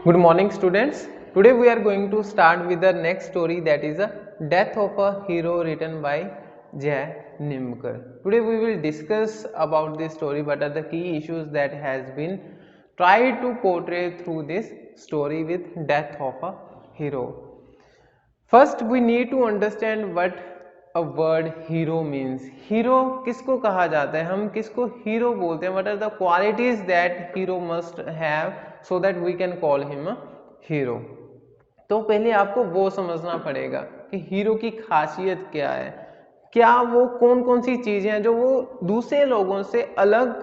Good morning, students. Today we are going to start with the next story, that is a Death of a Hero, written by Jay Nimkar. Today we will discuss about this story. What are the key issues that has been tried to portray through this story with Death of a Hero. First we need to understand what a word hero means. Hero किसको कहा जाता है, हम किसको hero बोलते हैं, what are the qualities that hero must have so that we can call him a hero. तो पहले आपको वो समझना पड़ेगा कि हीरो की खासियत क्या है, क्या वो कौन कौन सी चीजें हैं जो वो दूसरे लोगों से अलग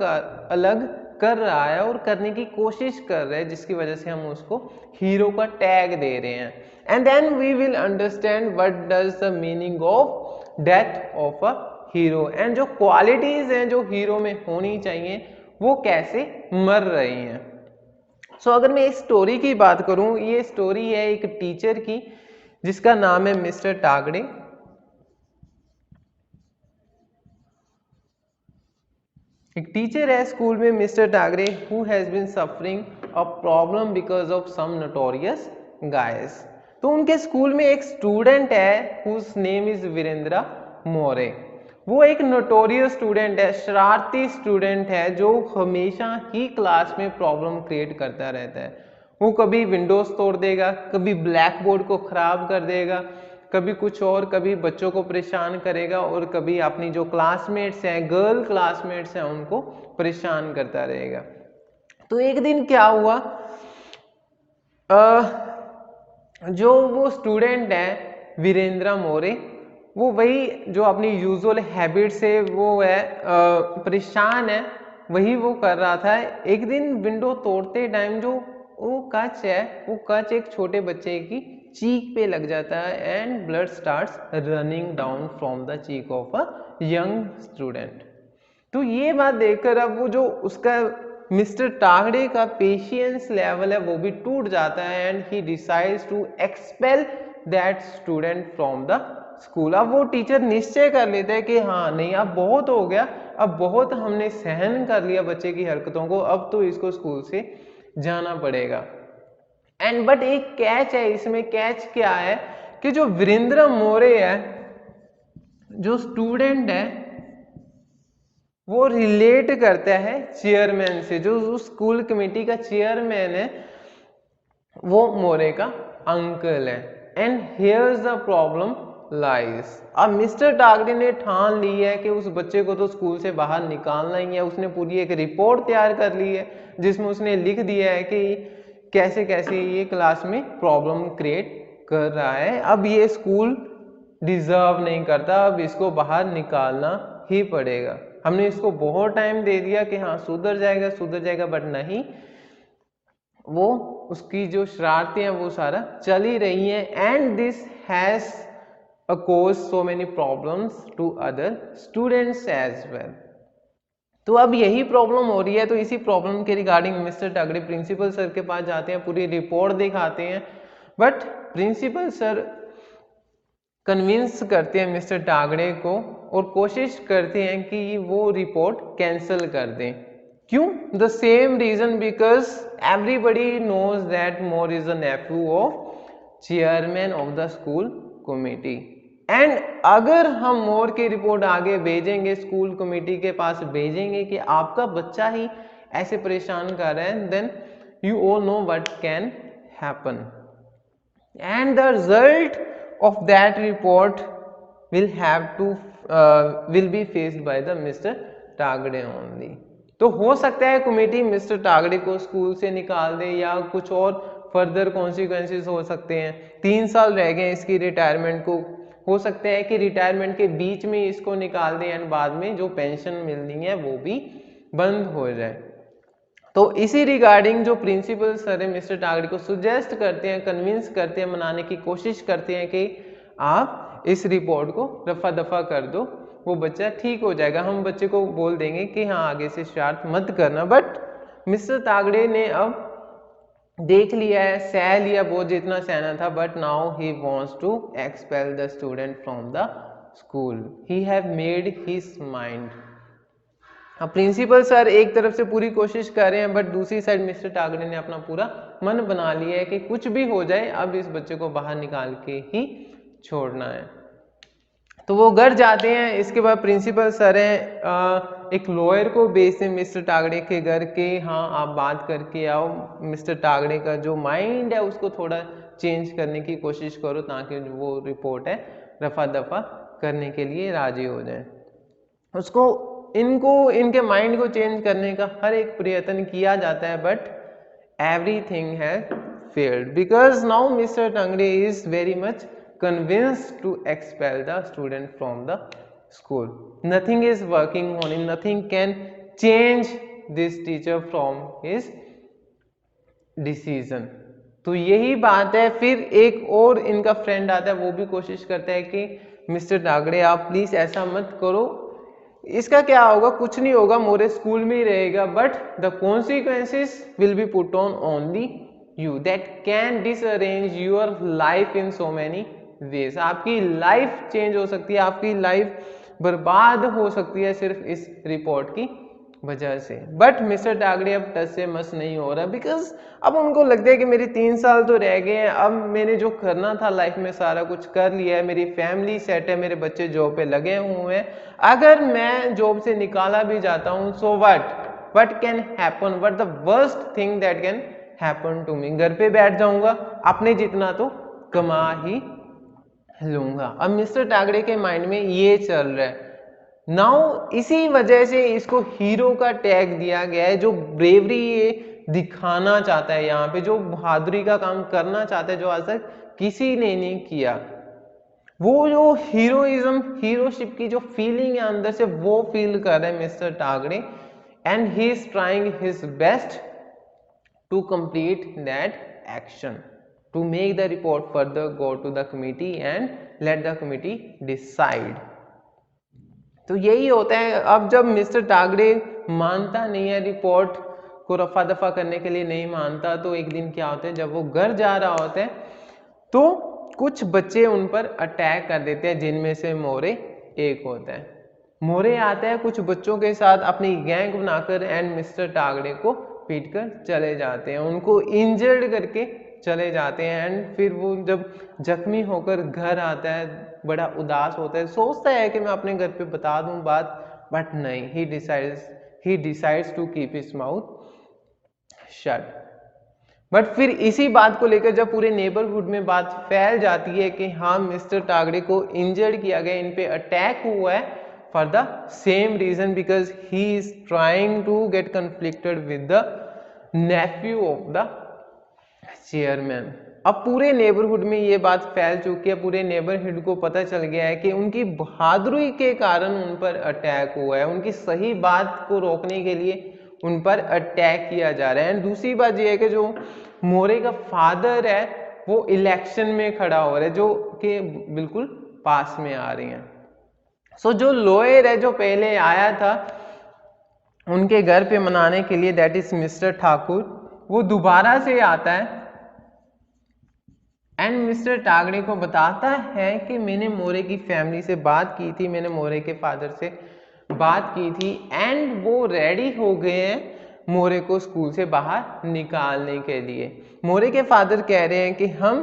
कर रहा है और करने की कोशिश कर रहे हैं, जिसकी वजह से हम उसको हीरो का टैग दे रहे हैं. And then we will understand what does the meaning of death of a hero, and जो क्वालिटीज हैं जो हीरो में होनी चाहिए वो कैसे मर रही हैं. सो अगर मैं इस स्टोरी की बात करूं, ये स्टोरी है एक टीचर की जिसका नाम है मिस्टर टागड़े. एक टीचर है स्कूल में mister Tagde, who has been suffering a problem because of some notorious guys. तो उनके स्कूल में एक स्टूडेंट है whose name is Virendra More. वो एक नोटोरियस स्टूडेंट है, शरारती स्टूडेंट है, जो हमेशा ही क्लास में प्रॉब्लम क्रिएट करता रहता है. वो कभी विंडोज तोड़ देगा, कभी ब्लैक बोर्ड को खराब कर देगा, कभी कुछ और, कभी बच्चों को परेशान करेगा और कभी अपनी जो क्लासमेट्स हैं, गर्ल क्लासमेट्स हैं, उनको परेशान करता रहेगा. तो एक दिन क्या हुआ, जो वो स्टूडेंट है वीरेंद्र मोरे, वो वही जो अपनी यूजुअल हैबिट से वो है परेशान है, वही वो कर रहा था. एक दिन विंडो तोड़ते टाइम जो वो कच है, वो कच एक छोटे बच्चे की चीक पे लग जाता है and blood starts running down from the cheek of a young student. तो ये बात देखकर अब वो जो उसका मिस्टर टागड़े का पेशेंस लेवल है वो भी टूट जाता है and he decides to expel that student from the school. अब वो टीचर निश्चय कर लेता है कि हाँ नहीं, अब बहुत हो गया, अब बहुत हमने सहन कर लिया बच्चे की हरकतों को, अब तो इसको स्कूल से जाना पड़ेगा. एंड बट एक कैच है इसमें. कैच क्या है कि जो वीरेंद्र मोरे है, जो स्टूडेंट है, वो रिलेट करता है चेयरमैन से. जो उस स्कूल कमेटी का चेयरमैन है वो मोरे का अंकल है. And here's the problem lies. अब मिस्टर टागड़े ने ठान ली है कि उस बच्चे को तो स्कूल से बाहर निकालना ही है. उसने पूरी एक रिपोर्ट तैयार कर ली है जिसमें उसने लिख दिया है कि कैसे कैसे ये क्लास में प्रॉब्लम क्रिएट कर रहा है. अब ये स्कूल डिजर्व नहीं करता, अब इसको बाहर निकालना ही पड़ेगा. हमने इसको बहुत टाइम दे दिया कि हाँ सुधर जाएगा, बट नहीं, वो उसकी जो शरारतें हैं वो सारा चल ही रही हैं. And this has cause so many problems to other students as well. तो अब यही प्रॉब्लम हो रही है. तो इसी प्रॉब्लम के रिगार्डिंग मिस्टर टागड़े प्रिंसिपल सर के पास जाते हैं, पूरी रिपोर्ट दिखाते हैं, बट प्रिंसिपल सर कन्विंस करते हैं मिस्टर टागड़े को और कोशिश करते हैं कि वो रिपोर्ट कैंसिल कर दें. क्यों? The same reason, because everybody knows that More is a nephew of chairman of the school committee. And अगर हम मोर की रिपोर्ट आगे भेजेंगे, स्कूल कमेटी के पास भेजेंगे कि आपका बच्चा ही ऐसे परेशान कर रहा है, then you all know what can happen. And the result of that report will be faced by the Mr. Tagade only. तो हो सकता है कमेटी मिस्टर टागड़े को स्कूल से निकाल दे या कुछ और फर्दर कॉन्सिक्वेंसेस हो सकते हैं. 3 साल रह गए इसकी रिटायरमेंट को, हो सकता है कि रिटायरमेंट के बीच में इसको निकाल दें एंड बाद में जो पेंशन मिलनी है वो भी बंद हो जाए. तो इसी रिगार्डिंग जो प्रिंसिपल सर है मिस्टर टागड़े को सुजेस्ट करते हैं, कन्विंस करते हैं, मनाने की कोशिश करते हैं कि आप इस रिपोर्ट को रफा दफा कर दो, वो बच्चा ठीक हो जाएगा. हम बच्चे को बोल देंगे कि हाँ आगे से शरारत मत करना. बट मिस्टर टागड़े ने अब देख लिया है, सह लिया बहुत जितना सहना था, but now he wants to expel the student from the school. He have made his mind. Principal sir एक तरफ से पूरी कोशिश कर रहे हैं, बट दूसरी साइड मिस्टर टागड़े ने अपना पूरा मन बना लिया है कि कुछ भी हो जाए अब इस बच्चे को बाहर निकाल के ही छोड़ना है। तो वो घर जाते हैं। इसके बाद प्रिंसिपल सर हैं एक लॉयर को भेजते हैं मिस्टर टागड़े के घर के, हाँ आप बात करके आओ, मिस्टर टागड़े का जो माइंड है उसको थोड़ा चेंज करने की कोशिश करो ताकि वो रिपोर्ट है रफा दफा करने के लिए राजी हो जाए। उसको इनके माइंड को चेंज करने का हर एक प्रयत्न किया जाता है, but everything has failed because now Mr. Tangre is very much convinced to expel the student from the school. Nothing is working on him, nothing can change this teacher from his decision. तो यही बात है। फिर एक और इनका friend आता है, वो भी कोशिश करता है कि मिस्टर टागड़े आप प्लीज ऐसा मत करो, इसका क्या होगा, कुछ नहीं होगा, मोरे स्कूल में ही रहेगा, but the consequences will be put on only you that can disarrange your life in so many ways. आपकी लाइफ चेंज हो सकती है, आपकी लाइफ बर्बाद हो सकती है सिर्फ इस रिपोर्ट की वजह से। बट मिस्टर टागड़े अब टच से मस नहीं हो रहा, बिकॉज अब उनको लगता है कि मेरे 3 साल तो रह गए हैं, अब मैंने जो करना था लाइफ में सारा कुछ कर लिया है, मेरी फैमिली सेट है, मेरे बच्चे जॉब पे लगे हुए हैं, अगर मैं जॉब से निकाला भी जाता हूँ so what can happen, what the worst thing that can happen to me, घर पे बैठ जाऊंगा, अपने जितना तो कमा ही लूंगा। अब मिस्टर टागड़े के माइंड में ये चल रहा है। नाउ इसी वजह से इसको हीरो का टैग दिया गया है, जो ब्रेवरी ये दिखाना चाहता है यहाँ पे, जो बहादुरी का काम करना चाहता है जो आज तक किसी ने नहीं किया। वो जो हीरोइज्म, हीरोशिप की जो फीलिंग है अंदर से, वो फील कर रहे हैं mister Tagde, and he is trying his best to complete that action, to make the report further go to the committee and let the committee decide. तो यही होता है। अब जब मिस्टर टागड़े मानता नहीं है, रिपोर्ट को रफा दफा करने के लिए नहीं मानता, तो एक दिन क्या होता है, जब वो घर जा रहा होता है तो कुछ बच्चे उन पर अटैक कर देते हैं, जिनमें से मोरे एक होता है। मोरे आता है कुछ बच्चों के साथ अपनी गैंग बनाकर एंड मिस्टर टागड़े को पीटकर चले जाते हैं, उनको इंजर्ड करके चले जाते हैं। एंड फिर वो जब जख्मी होकर घर आता है बड़ा उदास होता है, सोचता है कि मैं अपने घर पे बता दूं बात, बट नहीं, he decides to keep his mouth shut. But फिर इसी बात को लेकर जब पूरे नेबरहुड में बात फैल जाती है कि हाँ मिस्टर टागड़े को इंजर्ड किया गया, इन पे अटैक हुआ है for the same reason, because he is trying to get conflicted with the nephew of the chairman. अब पूरे नेबरहुड में ये बात फैल चुकी है, पूरे नेबरहुड को पता चल गया है कि उनकी बहादुरी के कारण उन पर अटैक हुआ है, उनकी सही बात को रोकने के लिए उन पर अटैक किया जा रहा है। एंड दूसरी बात यह है कि जो मोरे का फादर है वो इलेक्शन में खड़ा हो रहा है, जो कि बिल्कुल पास में आ रही हैं। सो जो लॉयर है जो पहले आया था उनके घर पे मनाने के लिए, दैट इज मिस्टर ठाकुर, वो दोबारा से आता है एंड मिस्टर टागड़े को बताता है कि मैंने मोरे की फैमिली से बात की थी, मैंने मोरे के फादर से बात की थी, एंड वो रेडी हो गए हैं मोरे को स्कूल से बाहर निकालने के लिए। मोरे के फादर कह रहे हैं कि हम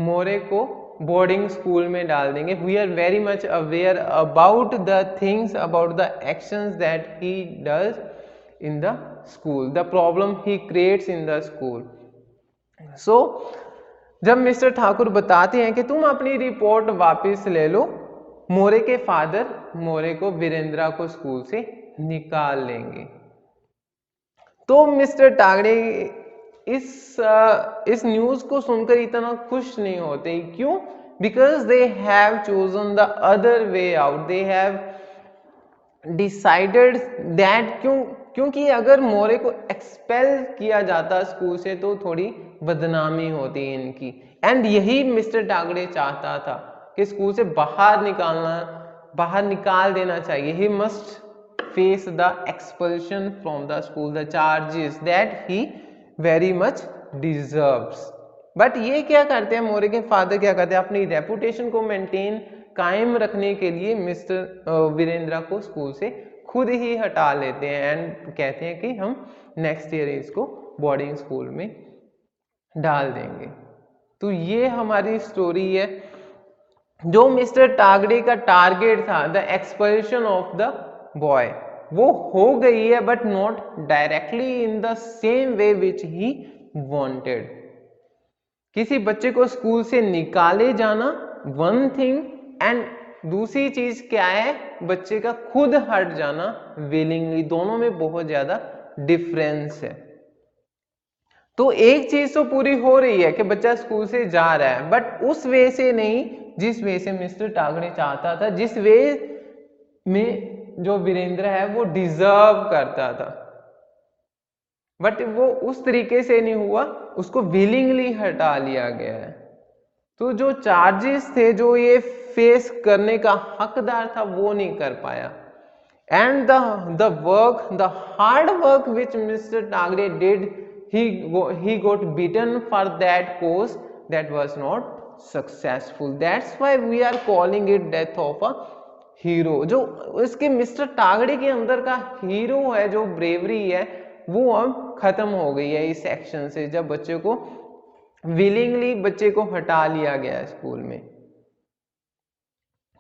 मोरे को बोर्डिंग स्कूल में डाल देंगे, we are very much aware about the things, about the actions that he does in the school, the problem he creates in the school. So जब मिस्टर ठाकुर बताते हैं कि तुम अपनी रिपोर्ट वापस ले लो, मोरे के फादर मोरे को, वीरेंद्रा को स्कूल से निकाल लेंगे। तो मिस्टर टागड़े इस न्यूज को सुनकर इतना खुश नहीं होते। क्यों? Because they have chosen the other way out, they have decided that, क्योंकि अगर मोरे को एक्सपेल किया जाता स्कूल से तो थोड़ी बदनामी होती इनकी, एंड यही मिस्टर टागड़े चाहता था कि स्कूल से बाहर निकाल देना चाहिए। He must face the expulsion from the school, the charges that he very much deserves. But ये क्या करते हैं, मोरे के फादर क्या करते हैं, अपनी रेपुटेशन को मेंटेन कायम रखने के लिए मिस्टर वीरेंद्रा को स्कूल से खुद ही हटा लेते हैं एंड कहते हैं कि हम नेक्स्ट ईयर इसको बोर्डिंग स्कूल में डाल देंगे। तो ये हमारी स्टोरी है। जो मिस्टर टागड़े का टारगेट था, the expulsion of the boy, वो हो गई है, but not directly in the same way which he wanted. किसी बच्चे को स्कूल से निकाले जाना वन थिंग, एंड दूसरी चीज क्या है, बच्चे का खुद हट जाना विलिंगली, दोनों में बहुत ज्यादा डिफरेंस है। तो एक चीज तो पूरी हो रही है कि बच्चा स्कूल से जा रहा है, बट उस वे से नहीं जिस वे से मिस्टर टागड़े चाहता था, जिस वे में जो वीरेंद्र है वो डिजर्व करता था, बट वो उस तरीके से नहीं हुआ, उसको विलिंगली हटा लिया गया है। तो जो चार्जेस थे, जो ये फेस करने का हकदार था, वो नहीं कर पाया। And the work, the hard work which mister Tagde did, he got beaten for that cause that was not successful. That's why we are calling it death of a hero. जो इसके मिस्टर टागड़े के अंदर का हीरो है, जो bravery है, वो अब खत्म हो गई है इस एक्शन से, जब बच्चे को विलिंगली बच्चे को हटा लिया गया स्कूल में।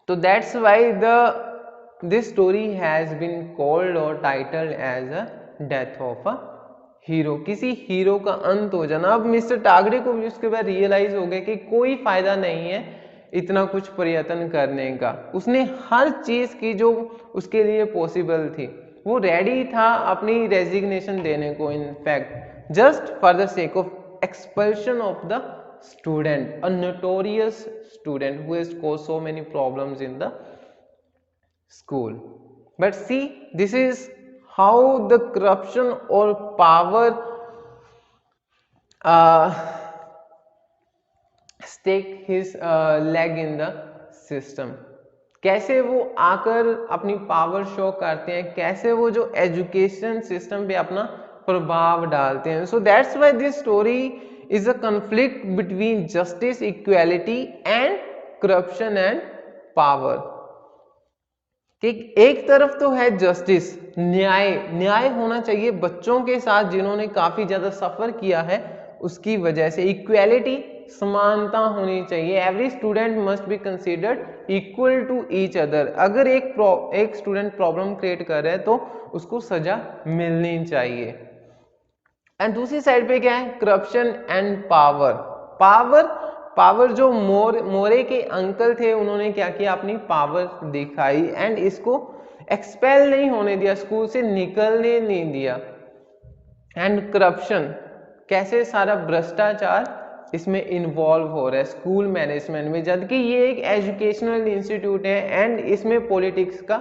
तो that's why this story has been called or titled as a death of a hero. किसी हीरो का अंत हो जाना। अब मिस्टर टागड़े को भी उसके बाद रियलाइज हो गया कि कोई फायदा नहीं है इतना कुछ प्रयत्न करने का। उसने हर चीज की जो उसके लिए पॉसिबल थी, वो रेडी था अपनी रेजिग्नेशन देने को, in fact just for the sake of expulsion of the student, a notorious student who has caused so many problems in the school. But see, this is how the corruption or power stake his leg in the system. कैसे वो आकर अपनी power show करते हैं, कैसे वो जो education system पे अपना प्रभाव डालते हैं। So that's why this story is a conflict between justice, equality and corruption and power. एक तरफ तो है जस्टिस, न्याय, न्याय होना चाहिए बच्चों के साथ जिन्होंने काफी ज्यादा सफर किया है उसकी वजह से। इक्वालिटी, समानता होनी चाहिए। Every student must be considered equal to each other. अगर एक स्टूडेंट प्रॉब्लम क्रिएट कर रहा है तो उसको सजा मिलनी चाहिए। एंड दूसरी साइड पे क्या है, करप्शन एंड पावर। पावर जो मोरे के अंकल थे, उन्होंने क्या किया, अपनी पावर दिखाई एंड इसको एक्सपेल नहीं होने दिया, स्कूल से निकलने नहीं दिया। एंड करप्शन, कैसे सारा भ्रष्टाचार इसमें इन्वॉल्व हो रहा है स्कूल मैनेजमेंट में, जबकि ये एक एजुकेशनल इंस्टीट्यूट है एंड इसमें पॉलिटिक्स का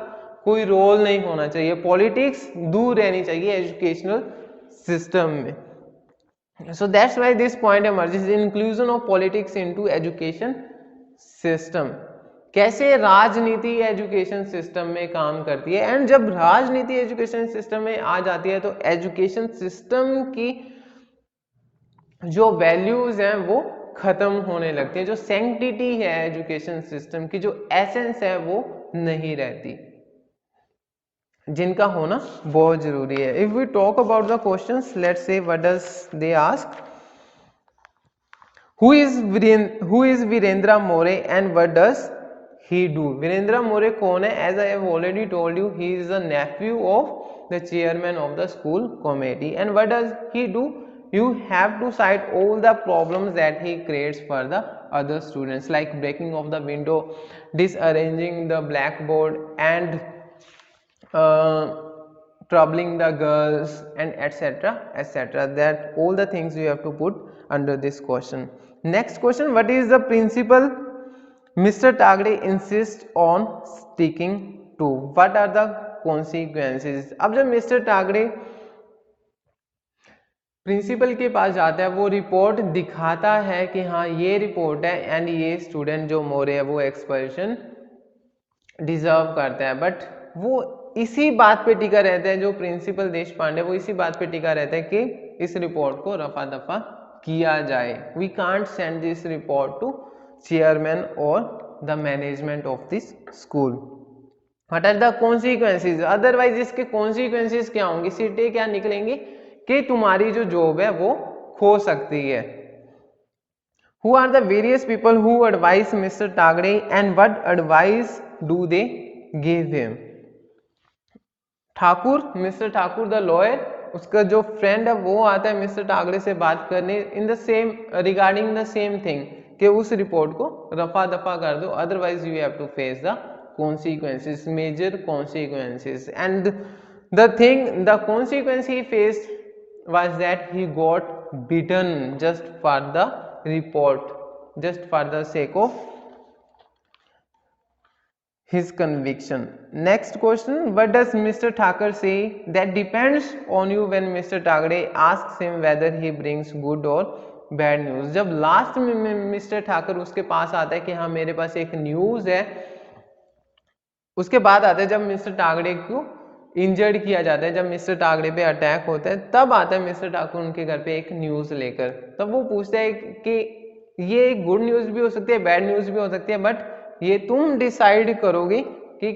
कोई रोल नहीं होना चाहिए। पॉलिटिक्स दूर रहनी चाहिए एजुकेशनल सिस्टम में। So that's why this point emerges, inclusion of politics into education system. कैसे राजनीति एजुकेशन सिस्टम में काम करती है, एंड जब राजनीति एजुकेशन सिस्टम में आ जाती है तो एजुकेशन सिस्टम की जो वैल्यूज हैं वो खत्म होने लगती है। जो सैंक्टिटी है एजुकेशन सिस्टम की, जो एसेंस है, वो नहीं रहती, जिनका होना बहुत जरूरी है। If we talk about the questions, let's say what does they ask, who is Virendra More and what does he do. Virendra More कौन है? As I have already told you, he is the nephew of the chairman of the school committee. And what does he do? You have to cite all the problems that he creates for the other students, like breaking of the window, disarranging the blackboard, and troubling the girls, and etc etc. That all the things you have to put under this question. Next question, what is the principle Mr. Tagde insists on sticking to? What are the consequences? अब जब mister टागड़े principal के पास जाता है, वो report दिखाता है कि हाँ ये रिपोर्ट है एंड ये स्टूडेंट जो मोरे है वो एक्सपल्शन डिजर्व करता है, बट वो इसी बात पे टिका रहता है, जो प्रिंसिपल देश पांडे, वो इसी बात पे टिका रहता है कि इस रिपोर्ट को रफा दफा किया जाए। We can't send this report to chairman or the management of this school. What are the consequences, otherwise इसके कॉन्सिक्वेंसेज क्या होंगे, सीटें क्या निकलेंगी कि तुम्हारी जो जॉब है वो खो सकती है। Who are the various people who advise mister Tagde and what advise do they give him. Thakur, mister Thakur the lawyer, उसका जो फ्रेंड है वो आता है मिस्टर टागड़े से बात करने in the same regarding the same thing कि उस रिपोर्ट को रफा दफा कर दो, otherwise you have to face the consequences, major consequences, and the consequence he faced was that he got beaten just for the report, just for the sake of his conviction. Next question, what does Mr. Thakur say that depends on you when Mr. Tagore asks him whether he brings good or bad news? जब last में mister Thakur उसके पास आता है कि हाँ मेरे पास एक news है, उसके बाद आता है जब मिस्टर टागड़े को इंजर्ड किया जाता है, जब मिस्टर टागड़े पे अटैक होता है, तब आता है मिस्टर ठाकुर उनके घर पे एक न्यूज लेकर। तब वो पूछता है कि ये गुड न्यूज भी हो सकती है, बैड न्यूज भी हो सकती है, बट ये तुम डिसाइड करोगे कि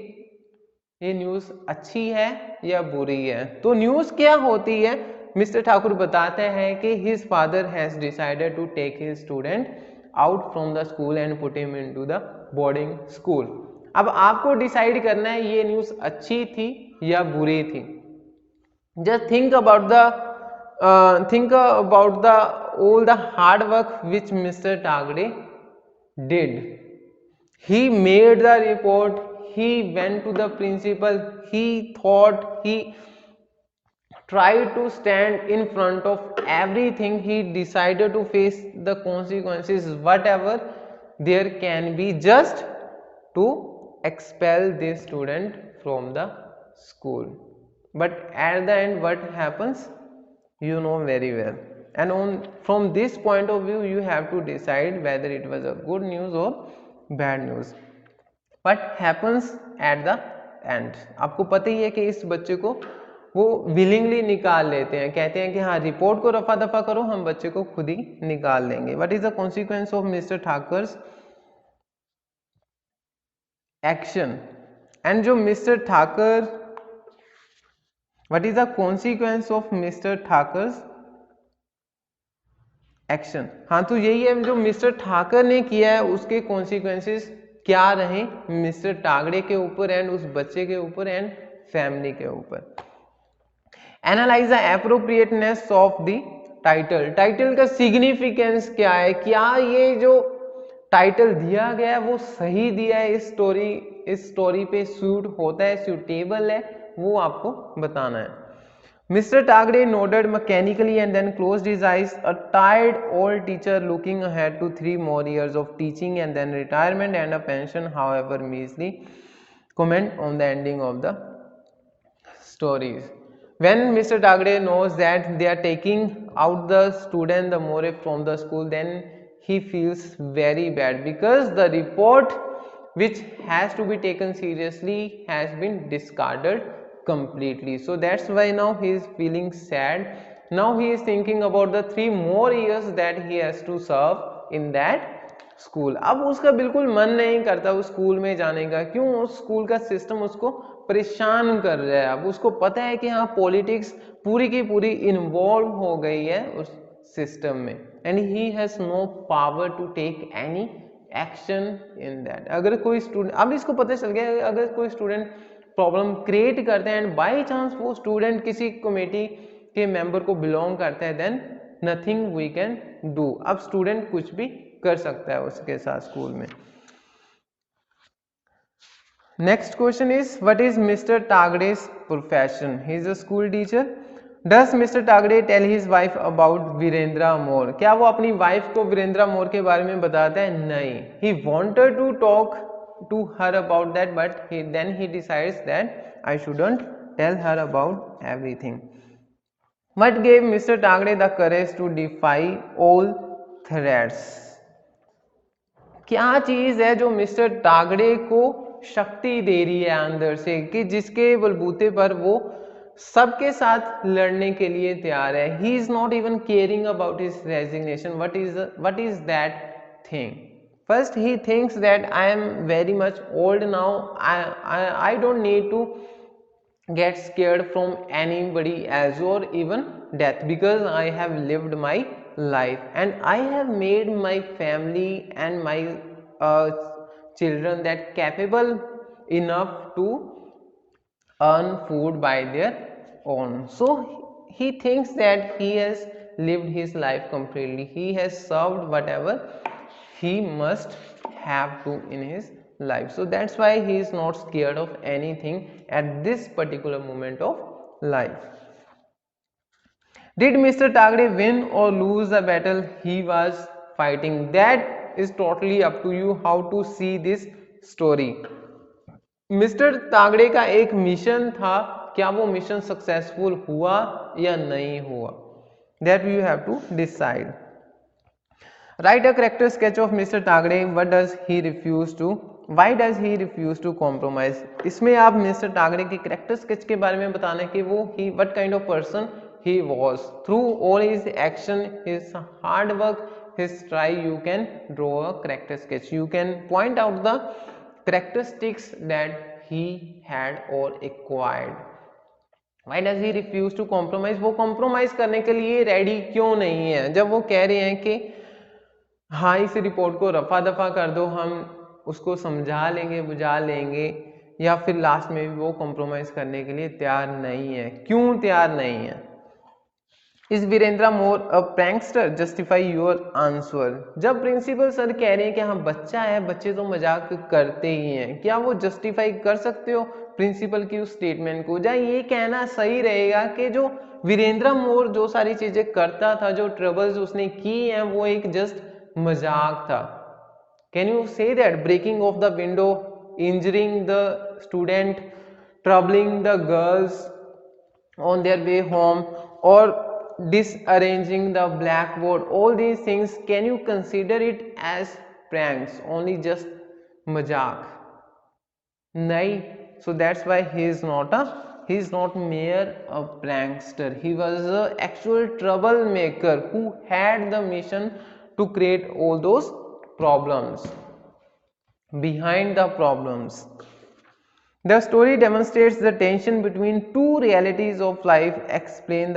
ये न्यूज अच्छी है या बुरी है। तो न्यूज क्या होती है, मिस्टर ठाकुर बताते हैं कि his father has decided to take his student out from the school and put him into the boarding school. अब आपको डिसाइड करना है ये न्यूज अच्छी थी या बुरी थी। Just think about the all the hard work which Mr. Tagore did. He made the report, he went to the principal, he thought, he tried to stand in front of everything, he decided to face the consequences whatever there can be just to expel this student from the school. But at the end what happens, you know very well, and from this point of view you have to decide whether it was a good news or bad news. What happens at the end, आपको पता ही है कि इस बच्चे को वो willingly निकाल लेते हैं, कहते हैं कि हाँ रिपोर्ट को रफा दफा करो, हम बच्चे को खुद ही निकाल लेंगे। What is the consequence of Mr. Thakur's action? And जो mister Thakur, what is the consequence of mister Thakur's action? हाँ तो यही है, जो मिस्टर ठाकर ने किया है उसके कॉन्सिक्वेंसेस क्या रहे मिस्टर टागड़े के ऊपर एंड उस बच्चे के ऊपर एंड फैमिली के ऊपर। Analyse the appropriateness of the title, title का सिग्निफिकेंस क्या है, क्या ये जो टाइटल दिया गया है वो सही दिया है, इस स्टोरी पे सूट होता है, सूटेबल है, वो आपको बताना है। Mister Tagde nodded mechanically and then closed his eyes. A tired old teacher looking ahead to 3 more years of teaching and then retirement and a pension, however measly. Comment on the ending of the stories. When Mr. Tagore knows that they are taking out the student the more from the school, then he feels very bad because the report which has to be taken seriously has been discarded completely. So that's why now he is feeling sad. Now he is thinking about the 3 more years that he has to serve in that school. अब उसका बिल्कुल मन नहीं करता उस school में जाने का, क्यों? उस स्कूल का सिस्टम उसको परेशान कर रहा है। अब उसको पता है कि हाँ पॉलिटिक्स पूरी की पूरी इन्वॉल्व हो गई है उस सिस्टम में, and he has no power to take any action in that. अगर कोई स्टूडेंट, अब इसको पता चल गया अगर कोई स्टूडेंट प्रॉब्लम क्रिएट करते हैं एंड बाई चांस वो स्टूडेंट किसी कमेटी के मेंबर को बिलोंग करता है, then nothing we can do. अब स्टूडेंट कुछ भी कर सकता है उसके साथ स्कूल में। Next question is what is mister Tagde's profession? He is a school teacher. Does mister Tagde tell his wife about Virendra More? क्या वो अपनी वाइफ को वीरेंद्रा मोर के बारे में बताता है? नहीं। He wanted to talk to her about that but then he decides that I shouldn't tell her about everything. What gave mister Tagde the courage to defy all threats? क्या चीज है जो मिस्टर टागड़े को शक्ति दे रही है अंदर से कि जिसके बलबूते पर वो सबके साथ लड़ने के लिए तैयार है? He is not even caring about his resignation. What is that thing? First he thinks that I am very much old now. I don't need to get scared from anybody else or even death, because I have lived my life and I have made my family and my uh, children that capable enough to earn food by their own. So he thinks that he has lived his life completely, he has served whatever he must have to in his life. So that's why he is not scared of anything at this particular moment of life. Did Mr. Tagore win or lose the battle he was fighting? That is totally up to you how to see this story. Mister Tagde का एक mission था, क्या वो mission successful हुआ या नहीं हुआ? That you have to decide. Write a character sketch of mister Tagde. What does he refuse to, why does he refuse to compromise? इसमें आप मिस्टर तागड़े के करेक्टर स्केच के बारे में बताना कि वो he what kind of person he was. Through all his action, his hard work, his try, you can draw a character sketch. You can point out the characteristics that he had or acquired. Why does he refuse to compromise? वो compromise करने के लिए ready क्यों नहीं है? जब वो कह रहे हैं कि हाँ इस रिपोर्ट को रफा दफा कर दो, हम उसको समझा लेंगे, बुझा लेंगे, या फिर लास्ट में भी वो compromise करने के लिए तैयार नहीं है. क्यों तैयार नहीं है? Is Virendra more a prankster? Justify your answer. जब प्रिंसिपल सर कह रहे हैं कि हाँ बच्चा है, बच्चे तो मजाक करते ही हैं, क्या वो जस्टिफाई कर सकते हो प्रिंसिपल की उस स्टेटमेंट को? या ये कहना सही रहेगा कि जो वीरेंद्र मोर जो सारी चीजें करता था, जो ट्रबल्स उसने की हैं, वो एक जस्ट मजाक था? Can you say that breaking off the window, injuring the student, troubling the girls on their way home, or disarranging the blackboard, all these things, can you consider it as pranks, only just mazak? nahi. So that's why he is not mere a prankster. He was an actual troublemaker who had the mission to create all those problems, behind the problems. The story demonstrates the tension between two realities of life. Explain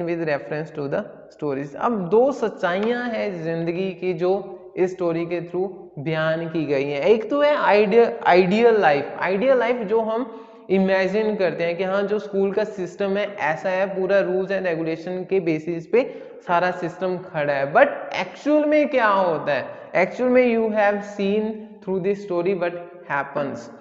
with reference to the stories. अब दो सच्चाइयां हैं जिंदगी की जो इस story के through बयान की गई हैं. एक तो है आइडियल लाइफ जो हम इमेजिन करते हैं कि हाँ जो स्कूल का सिस्टम है ऐसा है, पूरा रूल्स एंड रेगुलेशन के बेसिस पे सारा सिस्टम खड़ा है. बट एक्चुअल में क्या होता है? एक्चुअल में you have seen through this story what happens.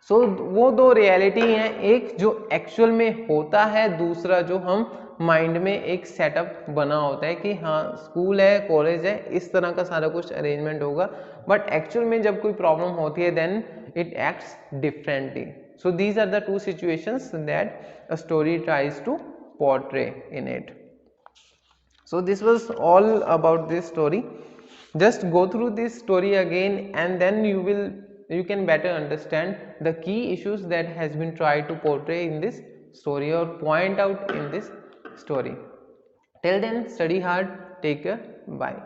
So वो दो रियलिटी हैं, एक जो एक्चुअल में होता है, दूसरा जो हम माइंड में एक सेटअप बना होता है कि हाँ स्कूल है, कॉलेज है, इस तरह का सारा कुछ अरेंजमेंट होगा. बट एक्चुअल में जब कोई प्रॉब्लम होती है then it acts differently. So these are the two situations that a story tries to portray in it. So this was all about this story. Just go through this story again and then you can better understand the key issues that has been tried to portray in this story or point out in this story. Till then, study hard, take care, bye.